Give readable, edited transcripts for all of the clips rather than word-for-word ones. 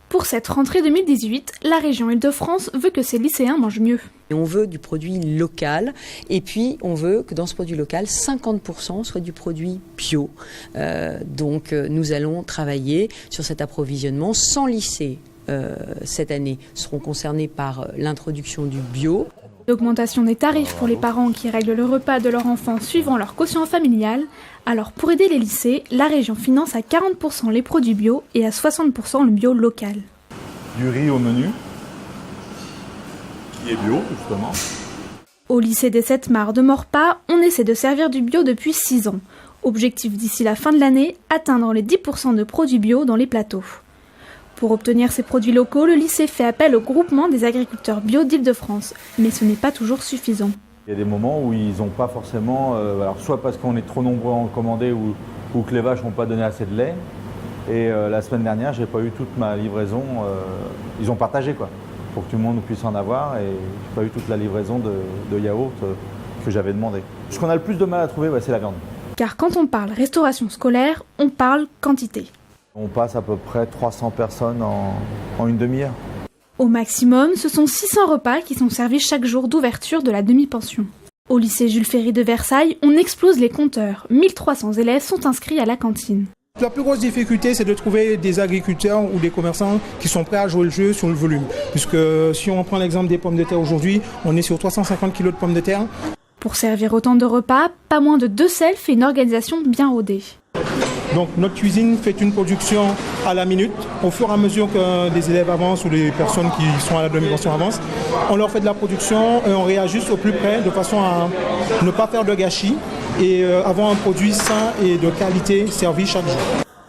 Pour cette rentrée 2018, la région Île-de-France veut que ses lycéens mangent mieux. Et on veut du produit local et puis on veut que dans ce produit local, 50% soit du produit bio. Donc nous allons travailler sur cet approvisionnement. 100 lycées cette année seront concernés par l'introduction du bio. L'augmentation des tarifs pour les parents qui règlent le repas de leur enfant suivant leur quotient familial. Alors pour aider les lycées, la région finance à 40% les produits bio et à 60% le bio local. Du riz au menu, qui est bio justement. Au lycée des 7 Mares de Maurepas, on essaie de servir du bio depuis 6 ans. Objectif d'ici la fin de l'année, atteindre les 10% de produits bio dans les plateaux. Pour obtenir ces produits locaux, le lycée fait appel au groupement des agriculteurs bio d'Île-de-France. Mais ce n'est pas toujours suffisant. Il y a des moments où ils n'ont pas forcément, alors soit parce qu'on est trop nombreux à en commander ou que les vaches n'ont pas donné assez de lait. Et la semaine dernière, j'ai pas eu toute ma livraison, ils ont partagé quoi, pour que tout le monde puisse en avoir. Et j'ai pas eu toute la livraison de yaourt que j'avais demandé. Ce qu'on a le plus de mal à trouver, c'est la viande. Car quand on parle restauration scolaire, on parle quantité. On passe à peu près 300 personnes en une demi-heure. Au maximum, ce sont 600 repas qui sont servis chaque jour d'ouverture de la demi-pension. Au lycée Jules Ferry de Versailles, on explose les compteurs. 1300 élèves sont inscrits à la cantine. La plus grosse difficulté, c'est de trouver des agriculteurs ou des commerçants qui sont prêts à jouer le jeu sur le volume. Puisque si on prend l'exemple des pommes de terre aujourd'hui, on est sur 350 kg de pommes de terre. Pour servir autant de repas, pas moins de 2 selfs et une organisation bien rodée. Donc notre cuisine fait une production à la minute. Au fur et à mesure que les élèves avancent ou les personnes qui sont à la demi-pension avancent, on leur fait de la production et on réajuste au plus près de façon à ne pas faire de gâchis et avoir un produit sain et de qualité servi chaque jour.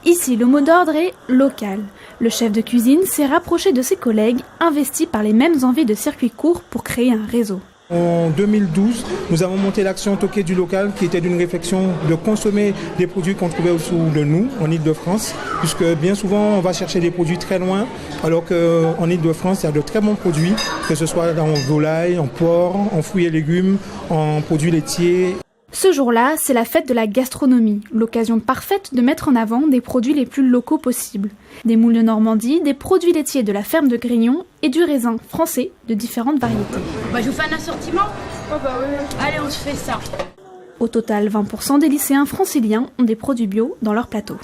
Ici, le mot d'ordre est local. Le chef de cuisine s'est rapproché de ses collègues, investis par les mêmes envies de circuits courts pour créer un réseau. En 2012, nous avons monté l'action Toqué du local qui était d'une réflexion de consommer des produits qu'on trouvait autour de nous, en Île-de-France, puisque bien souvent on va chercher des produits très loin, alors qu'en Île-de-France il y a de très bons produits, que ce soit en volaille, en porc, en fruits et légumes, en produits laitiers. Ce jour-là, c'est la fête de la gastronomie, l'occasion parfaite de mettre en avant des produits les plus locaux possibles. Des moules de Normandie, des produits laitiers de la ferme de Grignon et du raisin français de différentes variétés. Je vous fais un assortiment ? Oui. Allez, on se fait ça. Au total, 20% des lycéens franciliens ont des produits bio dans leur plateau.